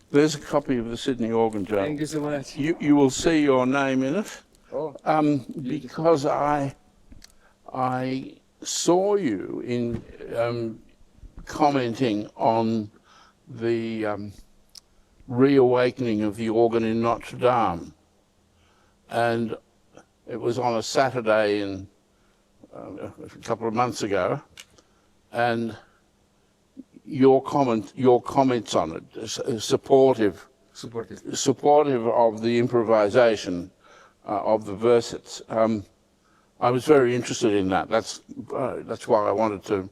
There's a copy of the Sydney Organ Journal. Thank you so much. You will see your name in it. Oh, Because I saw you in commenting on the reawakening of the organ in Notre Dame, and it was on a Saturday in a couple of months ago, and your comments on it, supportive of the improvisation of the versets. I was very interested in that. That's why I wanted to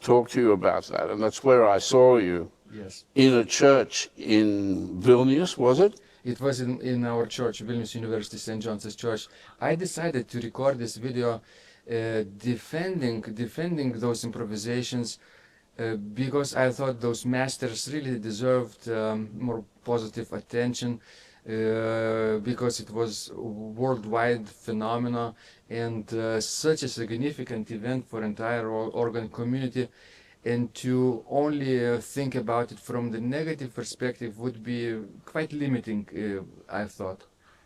talk to you about that, and that's where I saw you. yes. In a church in Vilnius, was it? It was in our church, Vilnius University St. John's Church. I decided to record this video defending those improvisations because I thought those masters really deserved more positive attention because it was a worldwide phenomena and such a significant event for entire organ community. And to only think about it from the negative perspective would be quite limiting, I thought.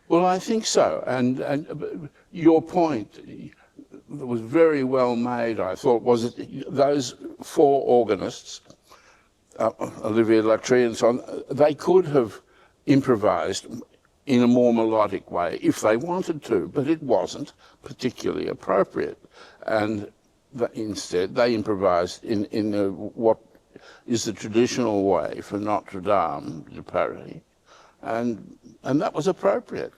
Well, I think so. And your point that was very well made, I thought, was that those four organists, Olivier Latry and so on, they could have improvised in a more melodic way if they wanted to, but it wasn't particularly appropriate. And instead, they improvised in what is the traditional way for Notre Dame de Paris, and that was appropriate.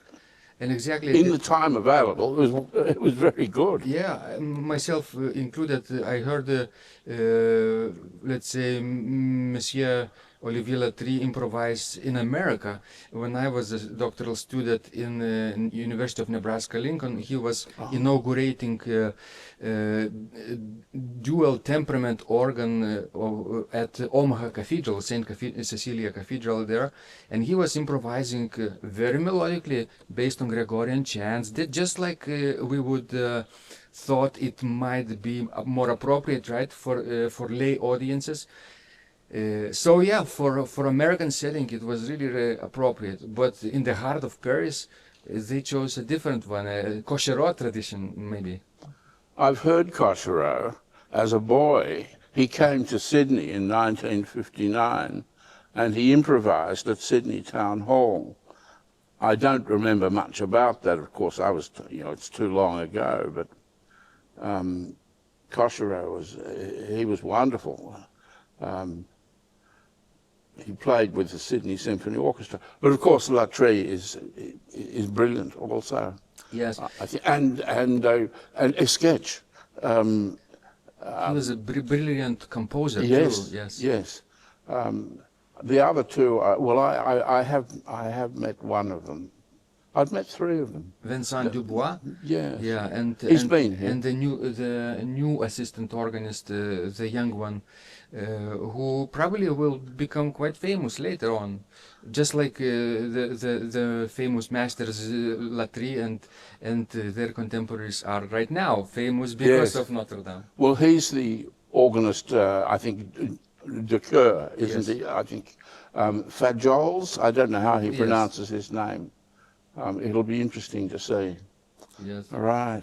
And exactly In the time available, it was very good. Yeah, myself included. I heard, let's say, Monsieur Olivier Latry improvise in America. When I was a doctoral student in University of Nebraska-Lincoln, he was inaugurating dual temperament organ at Omaha Cathedral, St. Cecilia Cathedral there, and he was improvising very melodically based on Gregorian chants, just like we would thought it might be more appropriate, right, for lay audiences. So yeah, for American setting it was really appropriate, but in the heart of Paris they chose a different one, a Cocherot tradition maybe. I've heard Cocherot as a boy. He came to Sydney in 1959 and he improvised at Sydney Town Hall. I don't remember much about that, of course. I was, it's too long ago, but Cocherot he was wonderful. He played with the Sydney Symphony Orchestra, but of course Latry is brilliant also. Yes, I think, and a sketch. He was a brilliant composer Yes, too. Yes, yes. The other two, I have met one of them. I've met three of them. Vincent Dubois. Yes. Yeah, He's been here. And the new assistant organist, the young one, who probably will become quite famous later on, just like the famous masters Latry and their contemporaries are right now famous because Yes. of Notre Dame. Well, he's the organist, I think, de chœur, isn't Yes. he? I think Fajols. I don't know how he Yes. pronounces his name. It'll be interesting to see. Yes. All right.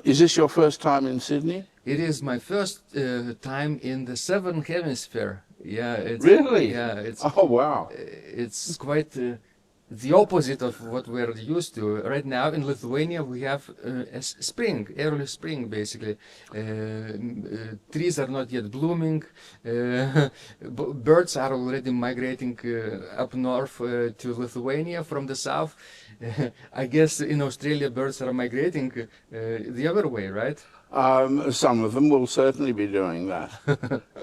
Is this your first time in Sydney? It is my first time in the Southern Hemisphere. Yeah, it's Really? Yeah, it's Oh, wow. it's quite the opposite of what we're used to. Right now in Lithuania we have spring, early spring basically. Trees are not yet blooming. Birds are already migrating up north to Lithuania from the south. I guess in Australia birds are migrating the other way, right? Some of them will certainly be doing that.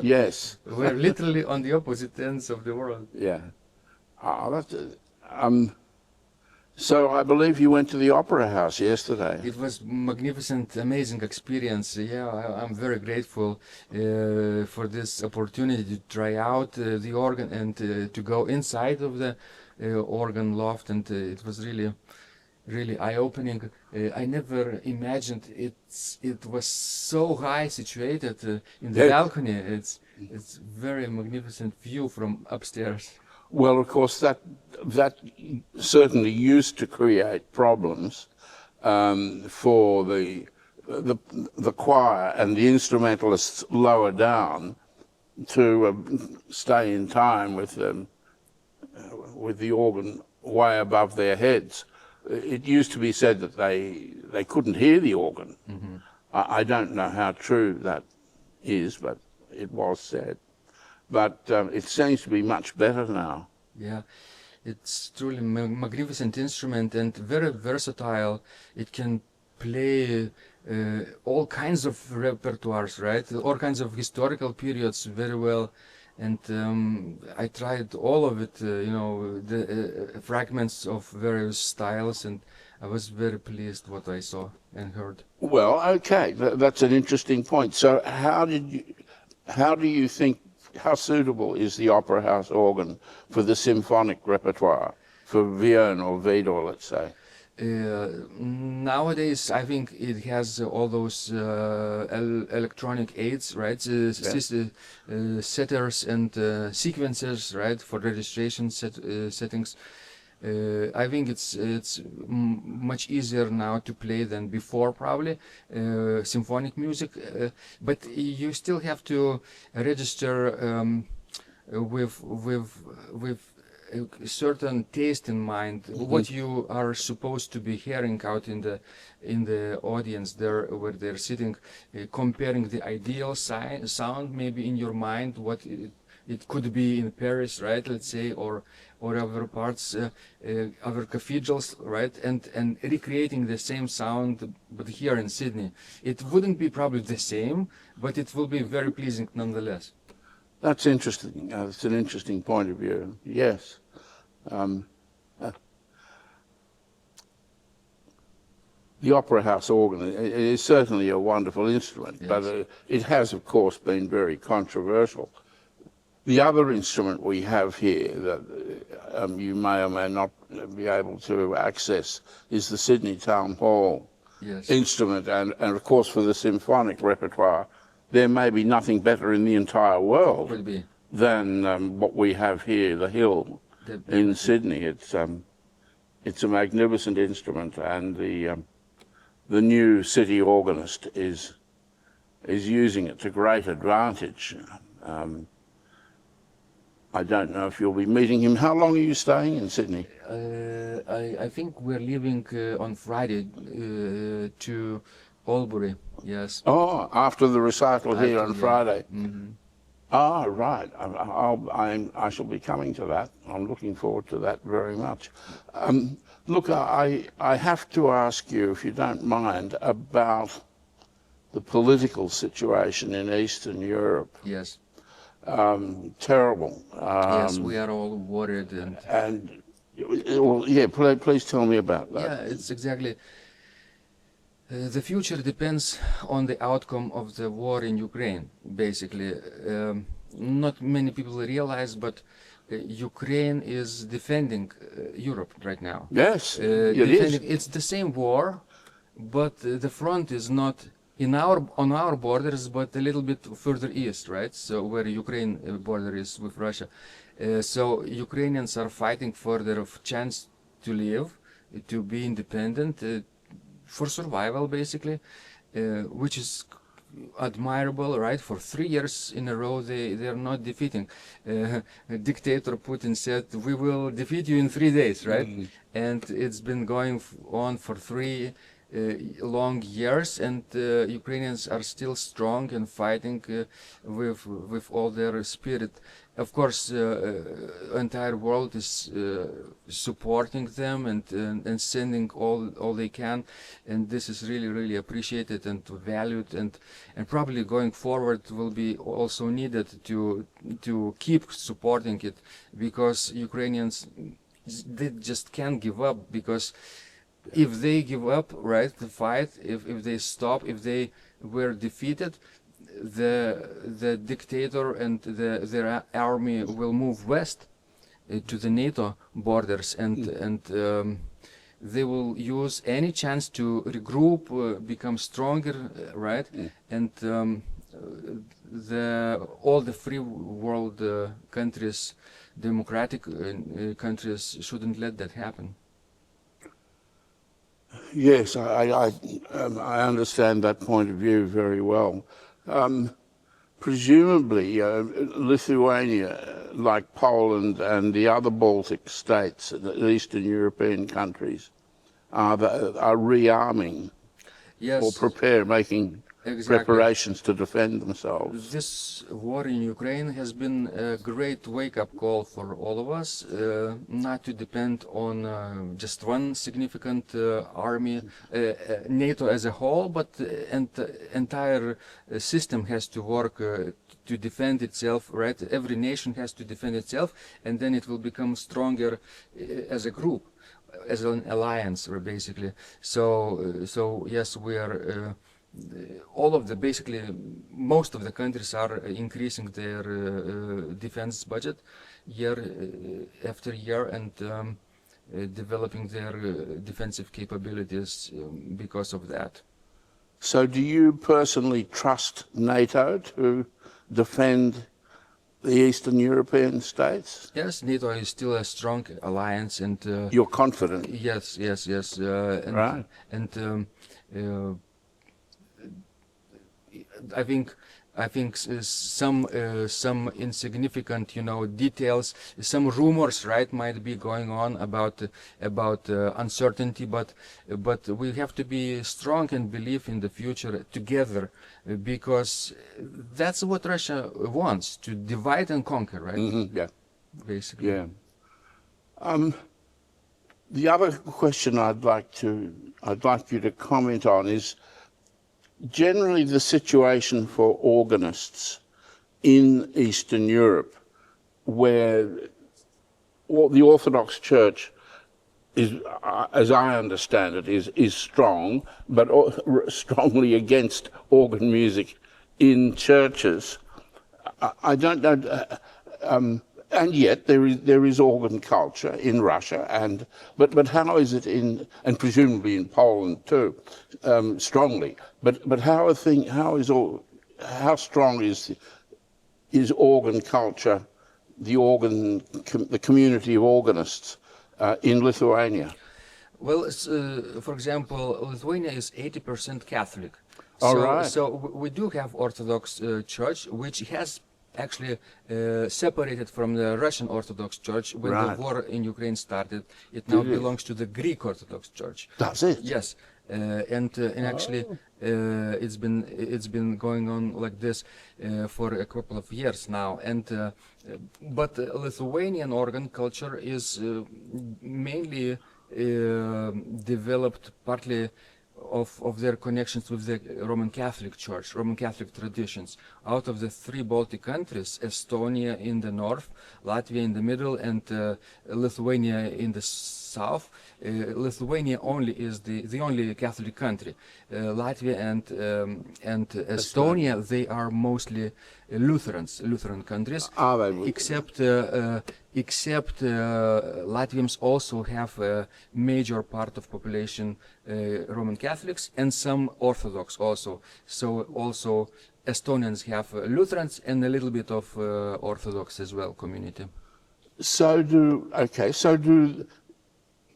Yes. We're literally on the opposite ends of the world. Yeah. That's so I believe you went to the Opera House yesterday. It was magnificent, amazing experience. Yeah, I'm very grateful for this opportunity to try out the organ and to go inside of the organ loft, and it was really eye-opening. I never imagined it was so high situated in the balcony. It's very magnificent view from upstairs. Well, of course, that certainly used to create problems for the choir and the instrumentalists lower down to stay in time with the organ way above their heads. It used to be said that they couldn't hear the organ. Mm-hmm. I don't know how true that is, but it was said. But it seems to be much better now. Yeah, it's truly magnificent instrument and very versatile. It can play all kinds of repertoires, right? All kinds of historical periods very well. And I tried all of it, the fragments of various styles, and I was very pleased what I saw and heard. Well, okay, that's an interesting point. So how do you think, how suitable is the opera house organ for the symphonic repertoire, for Vienne or Vidor, let's say? Nowadays, I think it has all those electronic aids, right? Setters and sequencers, right, for registration settings. I think it's much easier now to play than before, probably symphonic music. But you still have to register with a certain taste in mind, what you are supposed to be hearing out in the audience there, where they're sitting, comparing the ideal sound maybe in your mind, what it could be in Paris, right, let's say, or other parts, other cathedrals, right, and recreating the same sound, but here in Sydney. It wouldn't be probably the same, but it will be very pleasing nonetheless. That's interesting. It's an interesting point of view. Yes. The opera house organ is certainly a wonderful instrument, yes. But it has, of course, been very controversial. The other instrument we have here that you may or may not be able to access is the Sydney Town Hall instrument, and of course for the symphonic repertoire, there may be nothing better in the entire world than what we have here, the Hill in Sydney. It's a magnificent instrument, and the new city organist is using it to great advantage. I don't know if you'll be meeting him. How long are you staying in Sydney? I think we're leaving on Friday to Albury. Yes. Oh, after the recital here on Friday. Mm-hmm. Ah, right. I shall be coming to that. I'm looking forward to that very much. Look, I have to ask you, if you don't mind, about the political situation in Eastern Europe. Yes. Terrible. Yes, we are all worried. And well, yeah, please tell me about that. Yeah, it's exactly. The future depends on the outcome of the war in Ukraine, basically. Not many people realize, but Ukraine is defending Europe right now. Yes, it is. It's the same war, but the front is not on our borders, but a little bit further east, right? So where Ukraine border is with Russia. So Ukrainians are fighting for their chance to live, to be independent, for survival, basically, which is admirable, right? For 3 years in a row, they are not defeating. Dictator Putin said, "We will defeat you in 3 days," right? Mm-hmm. And it's been going on for 3 long years, and Ukrainians are still strong and fighting with all their spirit. Of course, entire world is supporting them and sending all they can, and this is really appreciated and valued, and probably going forward will be also needed to keep supporting it, because Ukrainians, they just can't give up, because if they give up, right, the fight, if they stop, if they were defeated, the dictator and their army will move west to the NATO borders, and they will use any chance to regroup, become stronger, right? And all the free world countries democratic countries shouldn't let that happen. Yes, I understand that point of view very well. Presumably, Lithuania, like Poland and the other Baltic states, the Eastern European countries, are rearming Yes, or making exactly. preparations to defend themselves. This war in Ukraine has been a great wake-up call for all of us, not to depend on just one significant army, NATO as a whole, but entire system has to work to defend itself, right? Every nation has to defend itself, and then it will become stronger as a group, as an alliance, basically. So yes, we are. All of most of the countries are increasing their defense budget year after year and developing their defensive capabilities because of that. So do you personally trust NATO to defend the Eastern European states? Yes, NATO is still a strong alliance, and you're confident. Yes. And, right. And I think some insignificant, details, some rumors, right, might be going on about uncertainty, but we have to be strong and believe in the future together, because that's what Russia wants, to divide and conquer, right? Mm-hmm, yeah. Basically. Yeah. The other question I'd like you to comment on is generally the situation for organists in Eastern Europe, where the Orthodox Church is, as I understand it, is strong, but strongly against organ music in churches. I don't know. And yet there is organ culture in Russia, but how is it and presumably in Poland too, strongly. But how strong is organ culture, the community of organists in Lithuania? Well, for example, Lithuania is 80% Catholic. All right. So we do have Orthodox Church, which has actually separated from the Russian Orthodox Church when right. the war in Ukraine started. It now belongs to the Greek Orthodox Church. That's it. Yes, and actually it's been going on like this for a couple of years now. And but Lithuanian organ culture is mainly developed partly of their connections with the Roman Catholic Church, Roman Catholic traditions. Out of the three Baltic countries, Estonia in the north, Latvia in the middle, and Lithuania in the south, Lithuania only is the only Catholic country. Latvia and Estonia, they are mostly Lutheran countries. Except Latvians also have a major part of population Roman Catholics and some Orthodox also. So also Estonians have Lutherans and a little bit of Orthodox as well community. So do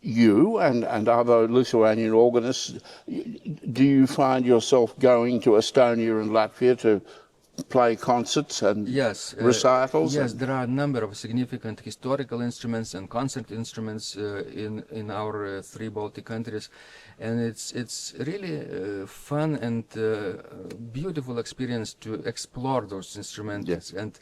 you and other Lithuanian organists, do you find yourself going to Estonia and Latvia to play concerts and recitals? Yes, there are a number of significant historical instruments and concert instruments in our three Baltic countries, and it's really fun and beautiful experience to explore those instruments. Yes. And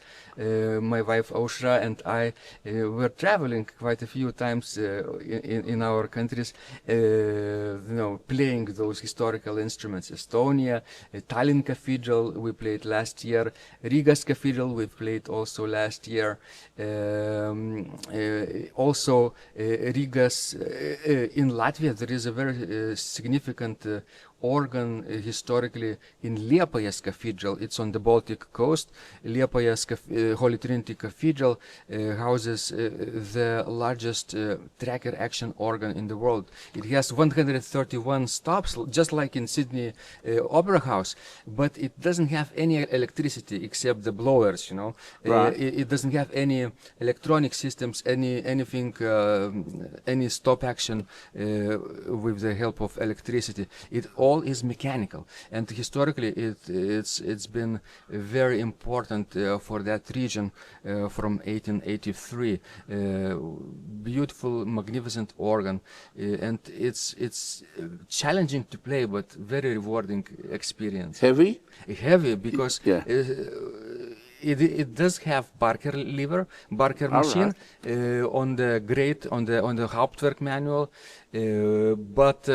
my wife Aushra and I were traveling quite a few times in our countries, playing those historical instruments. Estonia, Tallinn Cathedral we played last year, Riga's Cathedral we played also last year, also Riga's in Latvia there is a very significant organ historically in Liepājas Cathedral. It's on the Baltic coast. Liepājas Holy Trinity Cathedral houses the largest tracker action organ in the world. It has 131 stops, just like in Sydney Opera House, but it doesn't have any electricity except the blowers, you know. Right. It doesn't have any electronic systems, anything, any stop action with the help of electricity. It all is mechanical, and historically it's been very important for that region from 1883. Beautiful, magnificent organ, and it's challenging to play, but very rewarding experience. Heavy? Heavy because Yeah. it does have Barker lever, Barker All machine on the grate, on the Hauptwerk manual, but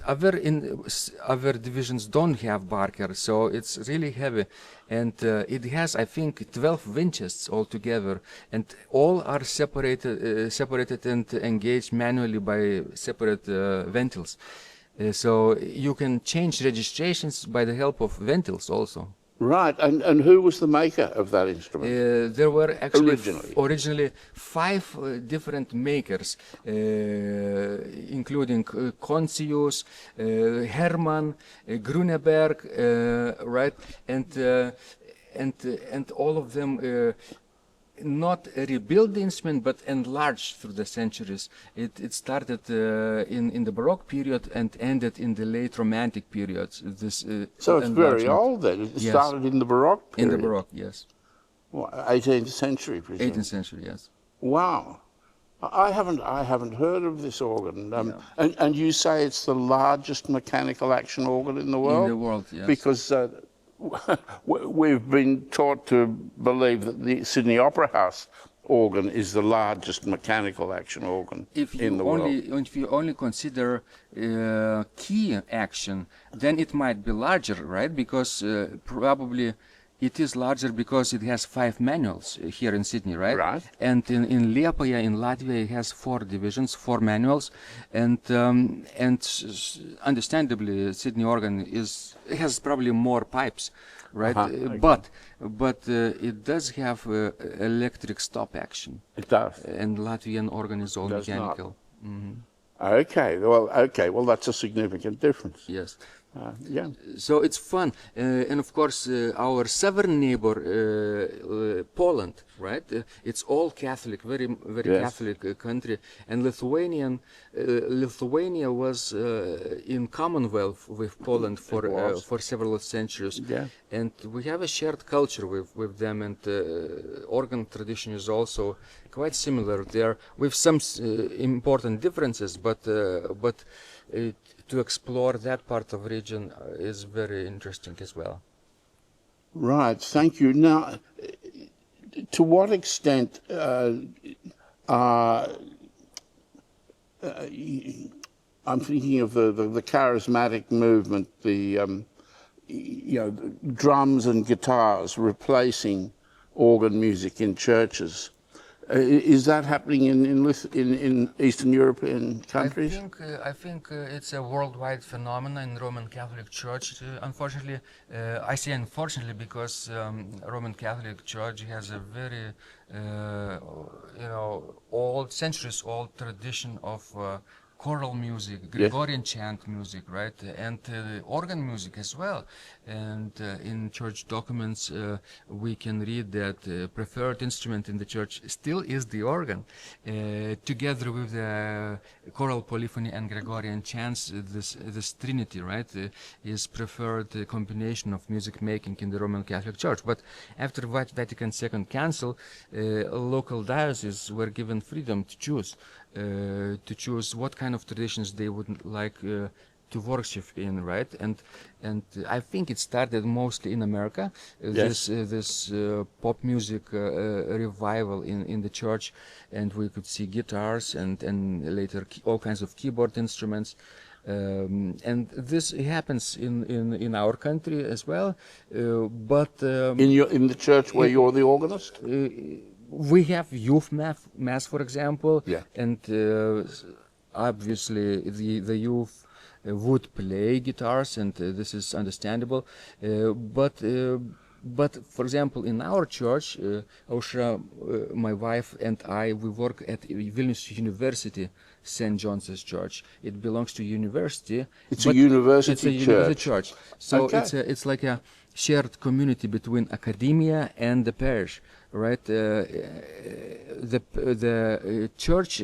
other divisions don't have Barker, so it's really heavy, and it has, I think, 12 winches altogether, and all are separated and engaged manually by separate ventils. So you can change registrations by the help of ventils also. Right, and who was the maker of that instrument? There were actually Originally. 5 different makers, including Concius, Hermann, Grüneberg, right, and all of them not rebuild the instrument but enlarged through the centuries. It started in the Baroque period and ended in the late Romantic periods. So it's very old then. It Yes. started in the Baroque period. In the Baroque, yes. What, 18th century, presumably. 18th century, yes. Wow. I haven't heard of this organ. And you say it's the largest mechanical action organ in the world? In the world, yes. Because we've been taught to believe that the Sydney Opera House organ is the largest mechanical action organ in the world. If you only consider key action, then it might be larger, right? Because probably it is larger because it has 5 manuals here in Sydney, right? Right. And in Liepāja, in Latvia, it has 4 divisions, 4 manuals, and understandably, Sydney organ has probably more pipes, right? Okay. But it does have electric stop action. It does. And Latvian organ is all Does not. mechanical. Mhm. Okay. Well, that's a significant difference. Yes. Yeah. So it's fun, and of course our southern neighbor Poland, right? It's all Catholic, very Yes. Catholic country, and Lithuania was in Commonwealth with Poland for several centuries, Yeah. and we have a shared culture with them, and organ tradition is also quite similar there, with some important differences, but to explore that part of region is very interesting as well. Right, thank you. Now, to what extent I'm thinking of the charismatic movement, the drums and guitars replacing organ music in churches. Is that happening in Eastern European countries? I think it's a worldwide phenomenon in Roman Catholic Church. Unfortunately, I say unfortunately because Roman Catholic Church has a very old, centuries-old tradition of choral music, Gregorian chant music, right, and organ music as well. And in church documents, we can read that preferred instrument in the church still is the organ, together with the choral polyphony and Gregorian chants. This trinity, right, is preferred combination of music making in the Roman Catholic Church. But after Vatican II Council, local dioceses were given freedom to choose what kind of traditions they would like to worship in, right? And I think it started mostly in America. Yes. This pop music revival in the church, and we could see guitars and later all kinds of keyboard instruments. And this happens in our country as well, but in the church where you're the organist? We have youth mass, for example, Yeah. and obviously the youth would play guitars, and this is understandable. But for example, in our church, Aušra, my wife and I, we work at Vilnius University, St. John's Church. It belongs to university. It's a university it's a church. university church. So Okay. it's like a shared community between academia and the parish, right? The church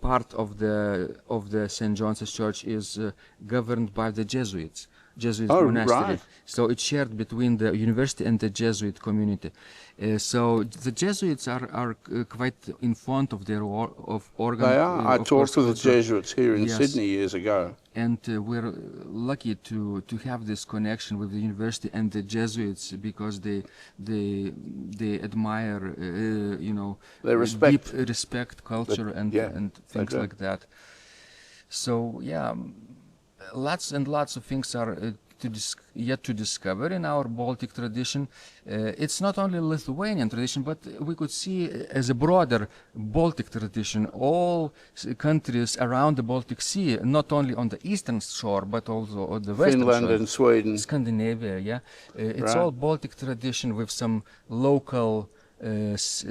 part of the St. John's Church is governed by the Jesuit monastery. Right. So it's shared between the university and the Jesuit community. So the Jesuits are quite in fond of their organ. They are. I of talked course, to the culture. Jesuits here in Yes. Sydney years ago. And we're lucky to have this connection with the university and the Jesuits, because they admire They respect. deep respect culture and yeah, and they things do. like that. So yeah, lots and lots of things are yet to discover in our Baltic tradition. It's not only Lithuanian tradition, but we could see as a broader Baltic tradition, all countries around the Baltic Sea, not only on the eastern shore, but also on the western Finland shore. and Sweden. Scandinavia, yeah. It's Right. all Baltic tradition with some local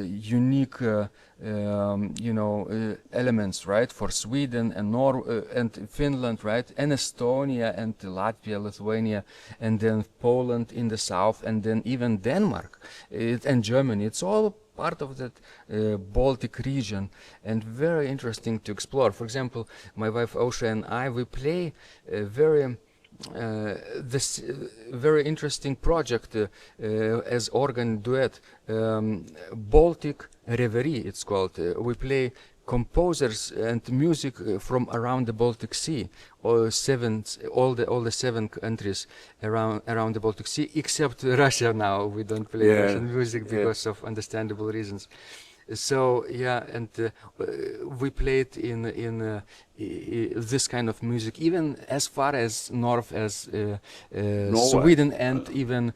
unique elements, right, for Sweden and and Finland, right, and Estonia and Latvia, Lithuania, and then Poland in the south, and then even Denmark and Germany. It's all part of that Baltic region, and very interesting to explore. For example, my wife Aušra and I, we play this very interesting project as organ duet, Baltic Reverie it's called. We play composers and music from around the Baltic Sea, all the 7 countries around the Baltic Sea, except Russia now. We don't play Yeah, Russian music yeah. because of understandable reasons. So yeah, and we played in this kind of music even as far as north as Sweden and even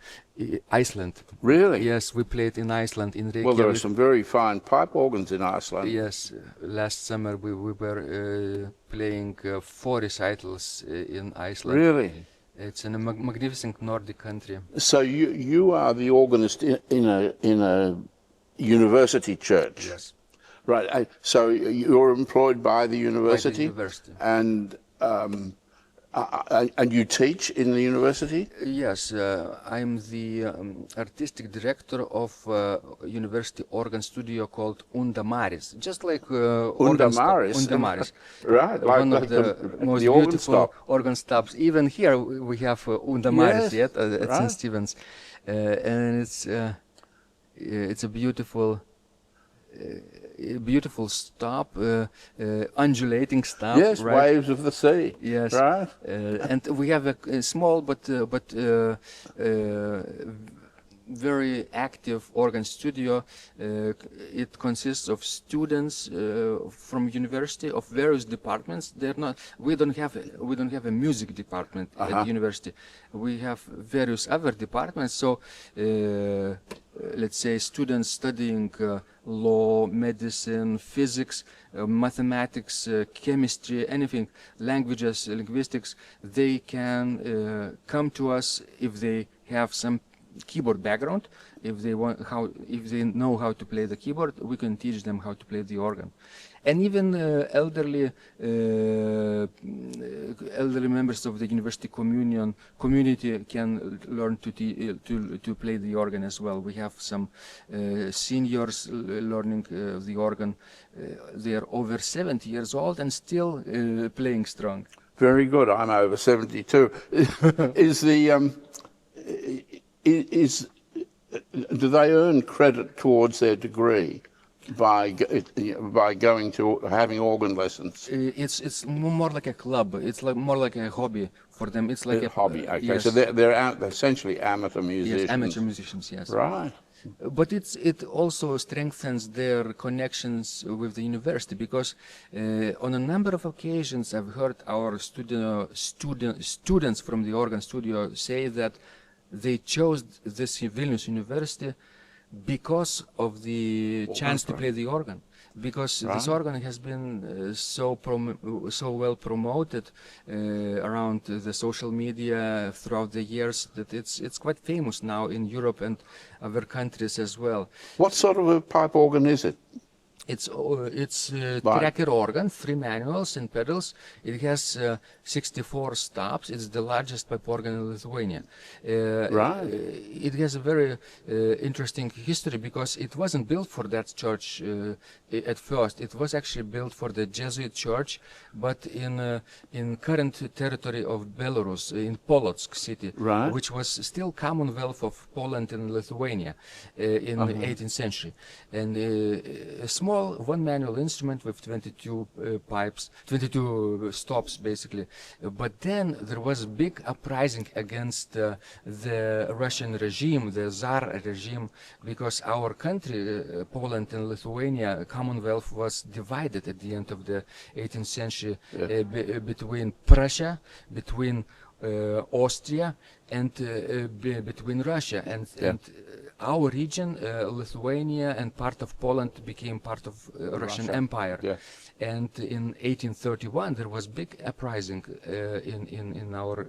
Iceland. Really? Yes, we played in Iceland in Reykjavik. Well, there are some very fine pipe organs in Iceland. Yes, last summer we were playing 4 recitals in Iceland. Really? It's a magnificent Nordic country. So you are the organist in a university church. Yes. Right. So you're employed by the university. university. And you teach in the university. Yes, I'm the artistic director of university organ studio called Unda Maris, just like Unda Maris. Unda Maris. Right, like one of the most organ beautiful stop. organ stops. Even here we have Unda Maris Yes, at right. St. Stephen's, and it's a beautiful stop, undulating stop. Yes, right? waves of the sea. Yes, Right. and we have a small but very active organ studio. It consists of students from university of various departments. We don't have a music department at university. We have various other departments. So let's say students studying law, medicine, physics, mathematics, chemistry, anything, languages, linguistics, they can come to us if they have some keyboard background. If they know how to play the keyboard, we can teach them how to play the organ. And even elderly members of the university community can learn to play the organ as well. We have some seniors learning the organ. They are over 70 years old and still playing strong. Very good. I'm over 72. Do they earn credit towards their degree by going to having organ lessons? It's more like a club. It's more like a hobby for them. It's like A hobby. Okay, yes. so they're essentially amateur musicians. Yes, amateur musicians. Yes. Right. But it also strengthens their connections with the university, because on a number of occasions I've heard our students from the organ studio say that they chose this Vilnius University because of the chance to play the organ. because this Right. organ has been so well promoted around the social media throughout the years that it's quite famous now in Europe and other countries as well. What sort of a pipe organ is it? It's Right. tracker organ, 3 manuals and pedals. It has 64 stops. It's the largest pipe organ in Lithuania. Right. It has a very interesting history because it wasn't built for that church at first. It was actually built for the Jesuit church, but in current territory of Belarus, in Polotsk city, Right. which was still Commonwealth of Poland and Lithuania in the 18th century. And a small one manual instrument with 22 pipes, 22 stops basically. But then there was a big uprising against the Russian regime, the Tsar regime, because our country, Poland and Lithuania, Commonwealth, was divided at the end of the 18th century between Prussia, between Austria, and between Russia. And our region, Lithuania and part of Poland, became part of Russian Russia. Empire. Yeah. And in 1831 there was big uprising in our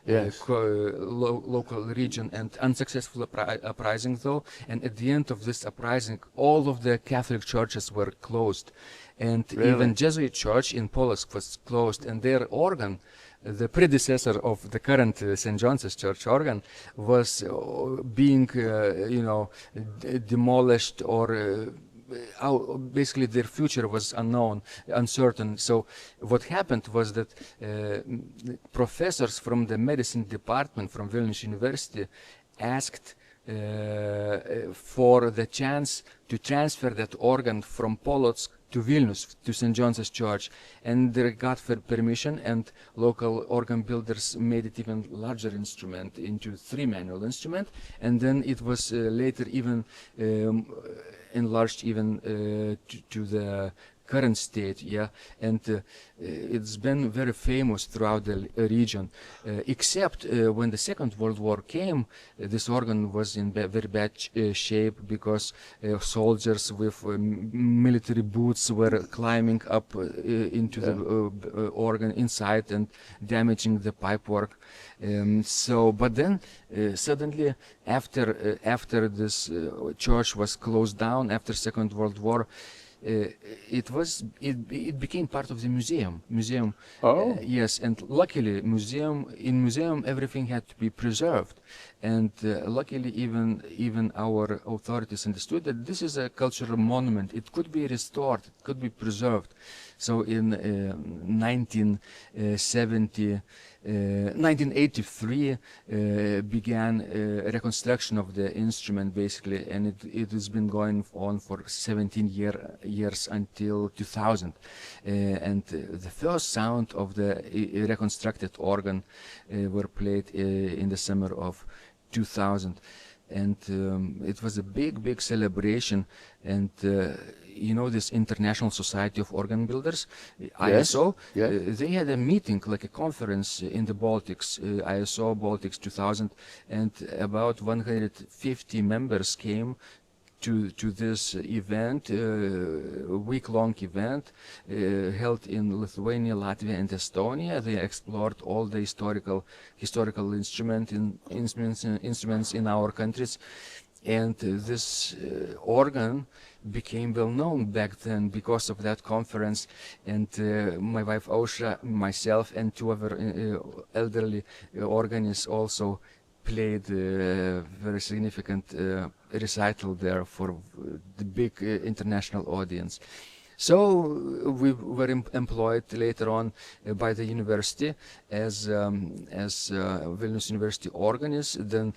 Yes. local region, and unsuccessful uprising though. And at the end of this uprising, all of the Catholic churches were closed, and Really? even Jesuit church in Polotsk was closed, and their organ, the predecessor of the current St. John's Church organ, was being, demolished, or basically their future was uncertain. So what happened was that professors from the medicine department from Vilnius University asked for the chance to transfer that organ from Polotsk to Vilnius, to St. John's Church, and they got permission, and local organ builders made it even larger instrument into 3 manual instrument, and then it was later even enlarged even to the current state, and it's been very famous throughout the region, except when the Second World War came. This organ was in very bad shape because soldiers with military boots were climbing up into the organ inside and damaging the pipework. But then suddenly, after this church was closed down after Second World War, it became part of the museum. Oh. Yes, and luckily in museum everything had to be preserved, and luckily even our authorities understood that this is a cultural monument. It could be restored, it could be preserved. So in 1983 began reconstruction of the instrument basically, and it has been going on for 17 years until 2000. And the first sound of the reconstructed organ were played in the summer of 2000. And it was a big celebration. And this International Society of Organ Builders, ISO, they had a meeting, like a conference in the Baltics, ISO Baltics 2000, and about 150 members came to this event, week-long event held in Lithuania, Latvia, and Estonia. They explored all the historical instruments in our countries, and this organ became well known back then because of that conference. And my wife Ausra, myself, and 2 other elderly organists also played a very significant recital there for the big international audience. So we were employed later on by the university as Vilnius University organist. Then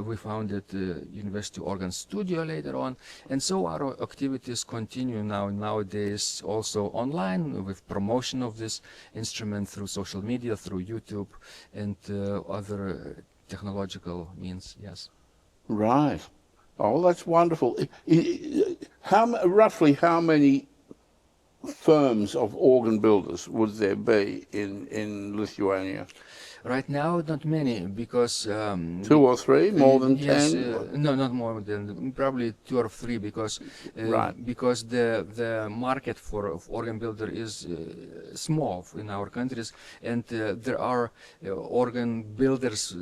we founded University Organ Studio later on, and so our activities continue nowadays also online, with promotion of this instrument through social media, through YouTube, and other technological means. Yes. Right. Oh, that's wonderful. Roughly how many firms of organ builders would there be in Lithuania? Right now, not many, because 2 or 3, more than yes, 10? no, not more than probably 2 or 3, because Right. because the market for of organ builder is small in our countries, and there are organ builders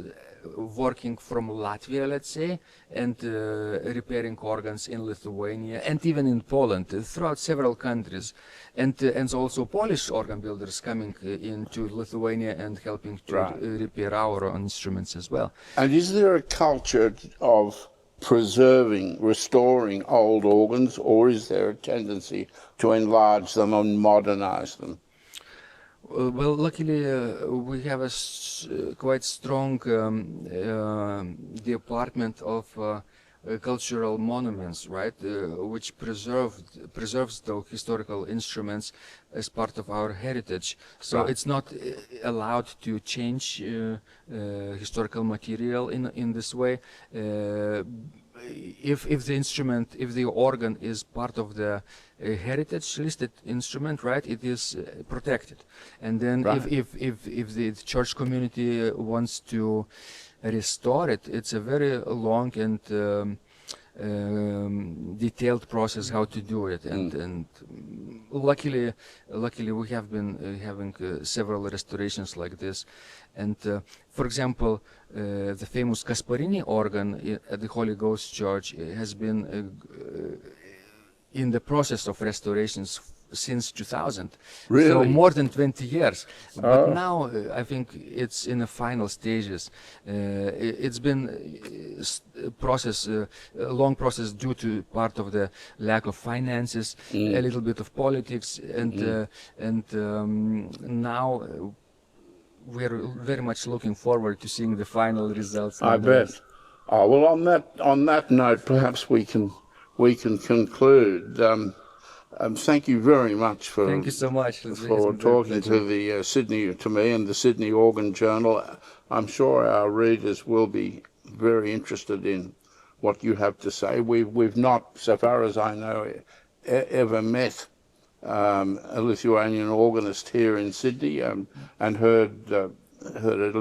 working from Latvia, let's say, and repairing organs in Lithuania and even in Poland, throughout several countries, and also Polish organ builders coming into Lithuania and helping to Right. repair our instruments as well. And is there a culture of preserving, restoring old organs, or is there a tendency to enlarge them and modernize them? Well, luckily, we have a quite strong department of cultural monuments, right, which preserves the historical instruments as part of our heritage. So Right. it's not allowed to change historical material in this way. If the instrument, if the organ is part of the heritage listed instrument, right, it is protected. And then Right. if the church community wants to restore it, it's a very long and detailed process how to do it, and luckily we have been having several restorations like this. And for example, the famous Kasparini organ at the Holy Ghost Church has been in the process of restorations since 2000. Really? So more than 20 years. Oh. But now I think it's in the final stages. It's been a long process due to part of the lack of finances, a little bit of politics, and now we're very much looking forward to seeing the final results. I bet. Oh, well, on that note, perhaps we can conclude. Thank you very much for Thank you so much. for talking to the to me and the Sydney Organ Journal. I'm sure our readers will be very interested in what you have to say. We've not, so far as I know, ever met a Lithuanian organist here in Sydney, and heard a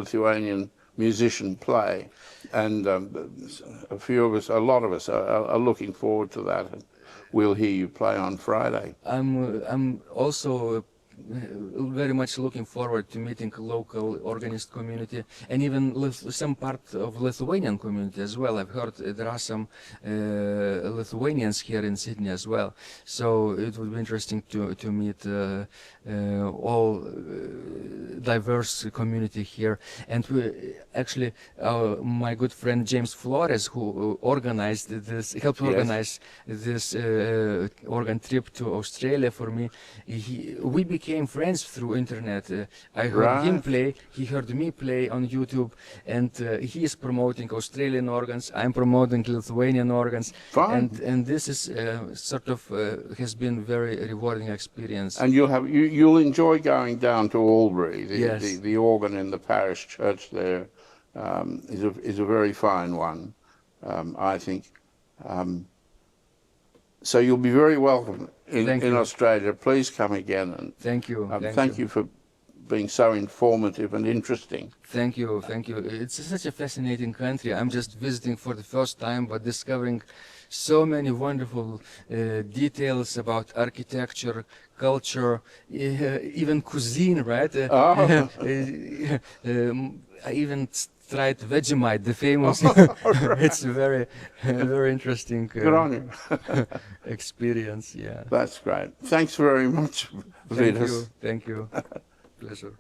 Lithuanian musician play, and a lot of us are looking forward to that. And we'll hear you play on Friday. I'm also very much looking forward to meeting local organist community and even some part of Lithuanian community as well. I've heard there are some Lithuanians here in Sydney as well. So it would be interesting to meet all diverse community here. And actually, my good friend James Flores, who organized this, helped organize this organ trip to Australia for me, we became friends through internet. I heard him play, he heard me play on YouTube, and he is promoting Australian organs, I'm promoting Lithuanian organs. Fine. And this is sort of has been very rewarding experience. And you'll enjoy going down to Albury. Yes. The organ in the parish church there is a very fine one, I think. So you'll be very welcome in Australia. Please come again. And thank you. Thank you for being so informative and interesting. Thank you. It's such a fascinating country. I'm just visiting for the first time, but discovering so many wonderful details about architecture, culture, even cuisine, right? I even tried Vegemite, the famous. It's a very, very interesting Good on you. experience. Yeah. That's great. Thanks very much, Vidas. Thank you. Pleasure.